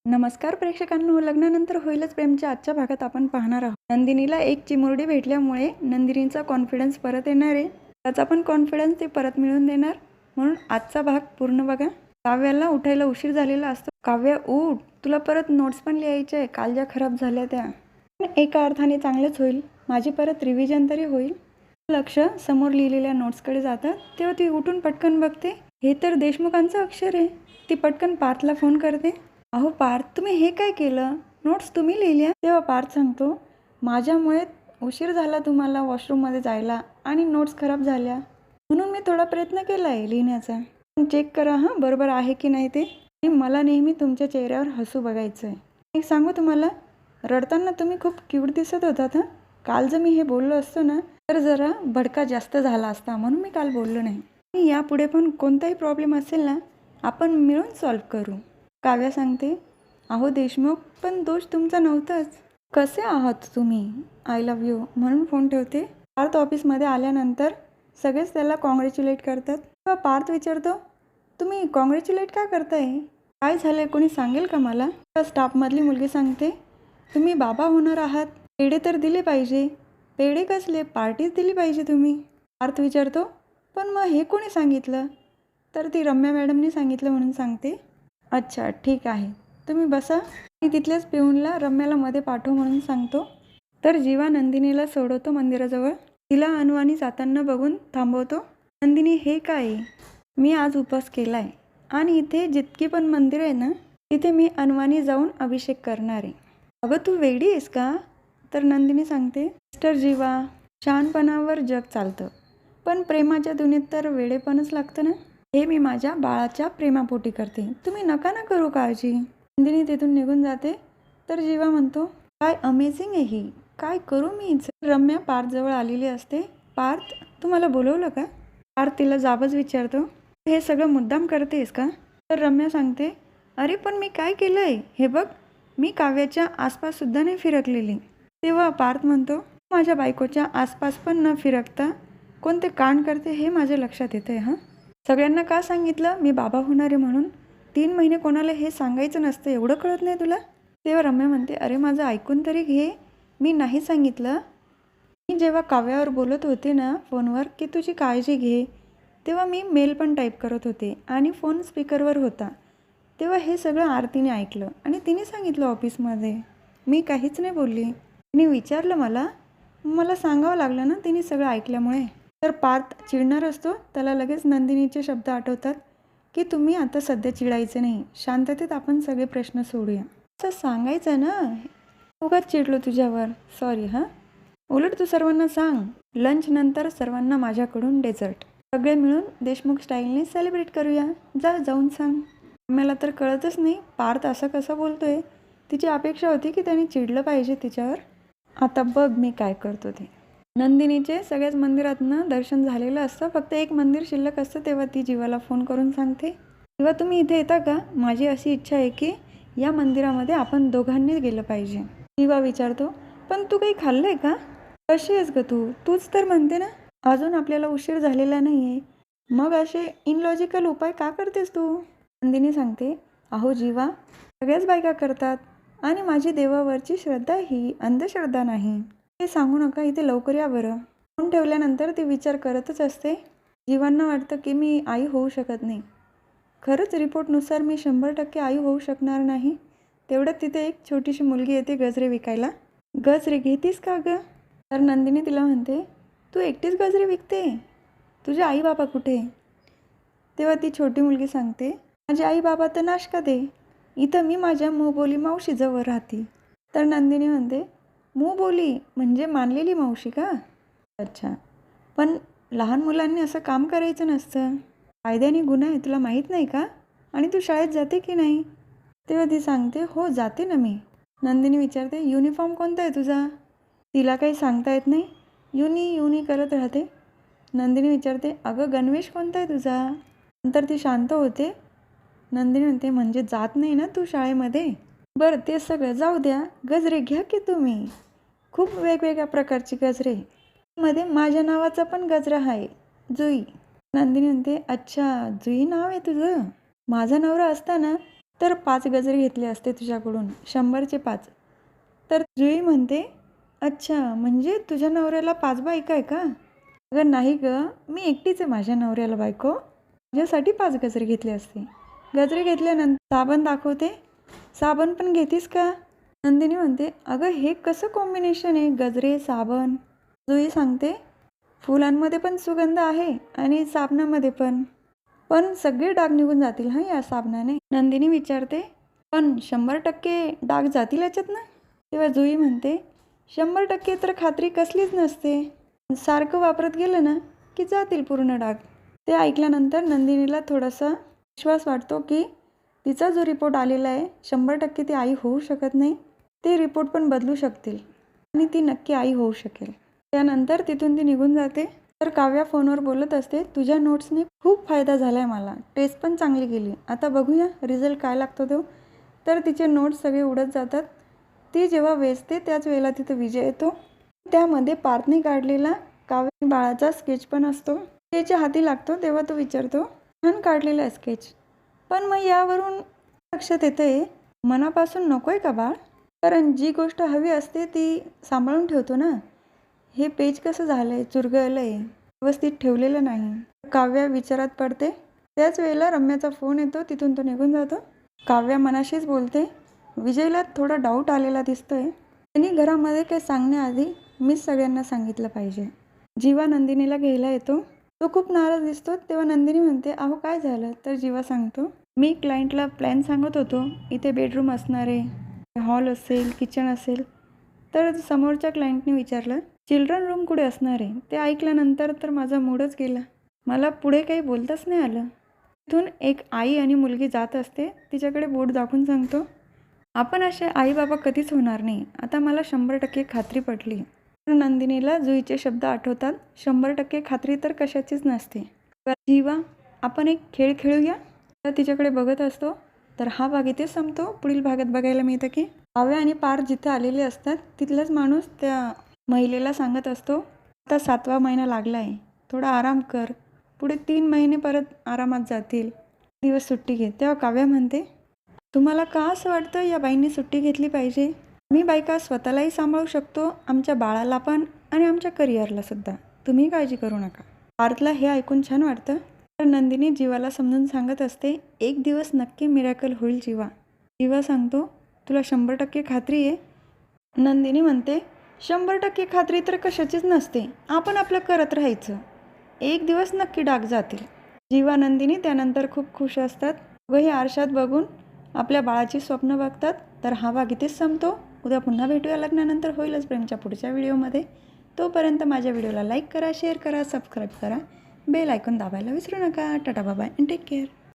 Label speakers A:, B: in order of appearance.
A: नमस्कार प्रेक्षकांनो, लग्नानंतर होईलच प्रेमच्या आजच्या भागात आपण पाहणार आहोत. नंदिनीला एक चिमुरडी भेटल्यामुळे नंदिनीचा कॉन्फिडन्स परत येणार आहे. त्याचा पण कॉन्फिडन्स ते परत मिळवून देणार. म्हणून आजचा भाग पूर्ण बघा. काव्याला उठायला उशीर झालेला असतो. काव्या उठ, तुला परत नोट्स पण लिहायचे आहे, काल ज्या खराब झाल्या त्या. पण एका अर्थाने चांगलंच होईल, माझी परत रिव्हिजन तरी होईल. लक्ष समोर लिहिलेल्या नोट्सकडे जातात तेव्हा ती उठून पटकन बघते, हे तर देशमुखांचं अक्षर आहे. ती पटकन पार्थला फोन करते. अहो पार्थ, तुम्ही हे काय केलं? नोट्स तुम्ही लिहिल्या? तेव्हा पार्थ सांगतो, माझ्यामुळे उशीर झाला तुम्हाला वॉशरूममध्ये जायला आणि नोट्स खराब झाल्या, म्हणून मी थोडा प्रयत्न केला आहे लिहिण्याचा. चेक करा हां, बरोबर आहे की नाही ते. आणि मला नेहमी तुमच्या चेहऱ्यावर हसू बघायचं आहे. एक सांगू तुम्हाला, रडताना तुम्ही खूप क्यूट दिसत होतात हां. काल जर मी हे बोललो असतो ना तर जरा भडका जास्त झाला असता, म्हणून मी काल बोललो नाही. आणि यापुढे पण कोणताही प्रॉब्लेम असेल ना, आपण मिळून सॉल्व्ह करू. काव्या सांगते, अहो देशमुख, पण दोष तुमचा नव्हताच. कसे आहात तुम्ही? आय लव्ह यू म्हणून फोन ठेवते. पार्थ ऑफिसमध्ये आल्यानंतर सगळेच त्याला कॉंग्रॅच्युलेट करतात. तेव्हा पार्थ विचारतो, तुम्ही कॉंग्रॅच्युलेट का करताय? काय झालंय, कोणी सांगेल का मला? स्टाफमधली मुलगी सांगते, तुम्ही बाबा होणार आहात, पेढे तर दिले पाहिजे. पेढे कसले, पार्टीच दिली पाहिजे तुम्ही. पार्थ विचारतो, पण मग हे कोणी सांगितलं? तर ती रम्या मॅडमनी सांगितलं म्हणून सांगते. अच्छा ठीक आहे, तुम्ही बसा. मी तिथल्याच पिऊनला रम्याला मध्ये पाठव म्हणून सांगतो. तर जीवा नंदिनीला सोडवतो मंदिराजवळ. तिला अनवाणी जाताना बघून थांबवतो. नंदिनी, हे काय? मी आज उपवास केला आहे आणि इथे जितकी पण मंदिर आहे ना, तिथे मी अनवाणी जाऊन अभिषेक करणार आहे. अगं तू वेडी आहेस का? तर नंदिनी सांगते, मिस्टर जीवा, शहाणपणावर जग चालतं, पण प्रेमाच्या दुनियेत तर वेडेपणच लागतं ना. हे मी माझ्या बाळाच्या प्रेमापोटी करते, तुम्ही नका ना करू काळजी. नंदिनी तिथून निघून जाते. तर जीवा म्हणतो, काय अमेझिंग आहे ही, काय करू मी? रम्या पार्थ जवळ आलेली असते. पार्थ, तुम्हाला बोलवलं का? पार्थ तिला जाबच विचारतो, हे सगळं मुद्दाम करतेस का? तर रम्या सांगते, अरे पण मी काय केलं आहे? हे बघ, मी काव्याच्या आसपास सुद्धा नाही फिरकलेली. तेव्हा पार्थ म्हणतो, माझ्या बायकोच्या आसपास पण न फिरकता कोणते कांड करते हे माझ्या लक्षात येतं आहे. हां, सगळ्यांना का सांगितलं मी बाबा होणार आहे म्हणून? 3 महिने कोणाला हे सांगायचं नसतं, एवढं कळत नाही तुला? तेव्हा रम्या म्हणते, अरे माझं ऐकून तरी घे, मी नाही सांगितलं. मी जेव्हा काव्यावर बोलत होते ना फोनवर की तुझी काळजी घे, तेव्हा मी मेल पण टाईप करत होते आणि फोन स्पीकरवर होता. तेव्हा हे सगळं आरतीने ऐकलं आणि तिने सांगितलं ऑफिसमध्ये. मी काहीच नाही बोलली. तिने विचारलं मला सांगावं लागलं ना तिने सगळं ऐकल्यामुळे. तर पार्थ चिडणार असतो, त्याला लगेच नंदिनीचे शब्द आठवतात की तुम्ही आता सध्या चिडायचं नाही, शांततेत आपण सगळे प्रश्न सोडूया. असं सांगायचं ना, उगाच चिडलो तुझ्यावर, सॉरी हां. उलट तू सर्वांना सांग, लंच नंतर सर्वांना माझ्याकडून डेझर्ट, सगळे मिळून देशमुख स्टाईलने सेलिब्रेट करूया. जाऊन सांग. मला तर कळतच नाही पार्थ असं कसं बोलतोय. तिची अपेक्षा होती की त्याने चिडलं पाहिजे तिच्यावर. आता बघ मी काय करतो ते. नंदिनीचे सगळ्याच मंदिरातनं दर्शन झालेलं असतं, फक्त एक मंदिर शिल्लक असतं. तेव्हा ती जीवाला फोन करून सांगते, तेव्हा तुम्ही इथे येता का? माझी अशी इच्छा आहे की या मंदिरामध्ये आपण दोघांनी गेलं पाहिजे. जीवा विचारतो, पण तू काही खाल्लंय का? कशी आहेस ग तूच तर म्हणते ना अजून आपल्याला उशीर झालेला नाही आहे, मग असे इनलॉजिकल उपाय का करतेस तू? नंदिनी सांगते, अहो जीवा, सगळ्याच बायका करतात आणि माझी देवावरची श्रद्धा ही अंधश्रद्धा नाही. ते सांगू नका, इथे लवकर या बरं. फोन ठेवल्यानंतर ती विचार करतच असते. जीवांना वाटतं की मी आई होऊ शकत नाही. खरंच रिपोर्टनुसार मी 100% आई होऊ शकणार नाही. तेवढ्यात तिथे एक छोटीशी मुलगी येते गजरे विकायला. गजरे घेतीस का गं? तर नंदिनी तिला म्हणते, तू एकटीच गजरे विकते, तुझे आई बाबा कुठे? तेव्हा ती छोटी मुलगी सांगते, माझे आई बाबा तर नाशकात, इथं मी माझ्या मोहबोली मावशीजवळ राहते. तर नंदिनी म्हणते, मोहबोली म्हणजे मानलेली मावशी का? अच्छा, पण लहान मुलांनी असं काम करायचं नसतं, कायद्याने गुन्हा आहे, तुला माहीत नाही का? आणि तू शाळेत जाते की नाही? तेव्हा ती सांगते, हो जाते ना मी. नंदिनी विचारते, युनिफॉर्म कोणता आहे तुझा? तिला काही सांगता येत नाही, युनी करत राहते. नंदिनी विचारते, अगं गणवेश कोणता आहे तुझा? नंतर ती शांत होते. नंदिनी म्हणते, म्हणजे जात नाही ना तू शाळेमध्ये? बरं ते सगळं जाऊ द्या, गजरे घ्या की तुम्ही, खूप वेगवेगळ्या प्रकारची गजरे, मध्ये माझ्या नावाचा पण गजरा आहे, जुई. नंदिनी म्हणते, अच्छा जुई नाव आहे तुझं? माझा नवरा असताना तर 5 गजरे घेतले असते तुझ्याकडून, 100चे 5. तर जुई म्हणते, अच्छा म्हणजे तुझ्या नवऱ्याला 5 बायका आहे का? अगं नाही गं, मी एकटीच आहे माझ्या नवऱ्याला बायको. तुझ्यासाठी 5 गजरे घेतले असते. गजरे घेतल्यानंतर साबण दाखवते, साबण पण घेतीस का? नंदिनी म्हणते, अगं हे कसं कॉम्बिनेशन आहे, गजरे साबण. जुई सांगते, फुलांमध्ये पण सुगंध आहे आणि साबणामध्ये पण. पण सगळे डाग निघून जातील हां या साबणाने. नंदिनी विचारते, पण 100% डाग जातील याच्यात ना? तेव्हा जुई म्हणते, 100% तर खात्री कसलीच नसते. सारखं वापरत गेलं ना की जातील पूर्ण डाग. ते ऐकल्यानंतर नंदिनीला थोडासा विश्वास वाटतो की तिचा जो रिपोर्ट आलेला आहे 100% ती आई होऊ शकत नाही. ते रिपोर्ट पण बदलू शकतील आणि ती नक्की आई होऊ शकेल. त्यानंतर तिथून ती निघून जाते. तर काव्या फोनवर बोलत असते, तुझ्या नोट्सने खूप फायदा झाला आहे मला, टेस्ट पण चांगली गेली, आता बघूया रिझल्ट काय लागतो तो. तर तिचे नोट्स सगळे उडत जातात. ती जेव्हा वेचते त्याच वेळेला तिथं विजय येतो. त्यामध्ये पार्थने काढलेला काव्य बाळाचा स्केच पण असतो. त्याच्या हाती लागतो तेव्हा तो विचारतो, छान काढलेला आहे स्केच, पण मग यावरून लक्षात येते मनापासून नको आहे का बाळ? कारण जी गोष्ट हवी असते ती सांभाळून ठेवतो ना. हे पेज कसं झालं आहे, चुरगळलं आहे, व्यवस्थित ठेवलेलं नाही. काव्या विचारात पडते. त्याच वेळेला रम्याचा फोन येतो, तिथून तो निघून जातो. काव्या मनाशीच बोलते, विजयला थोडा डाऊट आलेला दिसतोय. त्यांनी घरामध्ये काही सांगण्याआधी मीच सगळ्यांना सांगितलं पाहिजे. जीवा नंदिनीला घ्यायला येतो. तो खूप नाराज दिसतो. तेव्हा नंदिनी म्हणते, अहो काय झालं? तर जीवा सांगतो, मी क्लायंटला प्लॅन सांगत होतो, इथे बेडरूम असणार आहे, हॉल असेल, किचन असेल. तर समोरच्या क्लायंटने विचारलं, चिल्ड्रन रूम कुठे असणार आहे? ते ऐकल्यानंतर तर माझा मूडच गेला. मला पुढे काही बोलताच नाही आलं. तिथून एक आई आणि मुलगी जात असते. तिच्याकडे बोट दाखवून सांगतो, आपण असे आई बाबा कधीच होणार नाही, आता मला 100% खात्री पटली. तर नंदिनीला जुईचे शब्द आठवतात, 100% खात्री तर कशाचीच नसते. जीवा, आपण एक खेळ खेळूया? तर तिच्याकडे बघत असतो. तर हा भाग इथे संपतो. पुढील भागात बघायला मिळतं की काव्या आणि पार जिथे आलेले असतात तिथलाच माणूस त्या महिलेला सांगत असतो, आता 7वा महिना लागला आहे, थोडा आराम कर, पुढे 3 महिने परत आरामात जातील, दिवस सुट्टी घे. तेव्हा काव्या म्हणते, तुम्हाला का असं वाटतं या बाईंनी सुट्टी घेतली पाहिजे? मी बायका स्वतःलाही सांभाळू शकतो, आमच्या बाळाला पण आणि आमच्या करिअरला सुद्धा, तुम्ही काळजी करू नका. पार्थला हे ऐकून छान वाटतं. तर नंदिनी जीवाला समजून सांगत असते, एक दिवस नक्की मिरॅकल होईल जीवा. जीवा सांगतो, तुला 100% खात्री आहे? नंदिनी म्हणते, 100% खात्री तर कशाचीच नसते, आपण आपलं करत राहायचं, एक दिवस नक्की डाग जातील. जीवा नंदिनी त्यानंतर खूप खुश असतात. दोघंही आरशात बघून आपल्या बाळाची स्वप्न बघतात. तर हा भाग इथेच संपतो. उद्या पुन्हा भेटूया लग्नानंतर होईलच प्रेमच्या पुढच्या व्हिडिओमध्ये. तोपर्यंत माझ्या व्हिडिओला लाईक करा, शेअर करा, सबस्क्राईब करा, बेल आयकॉन दाबायला विसरू नका. Tata bye bye and take care.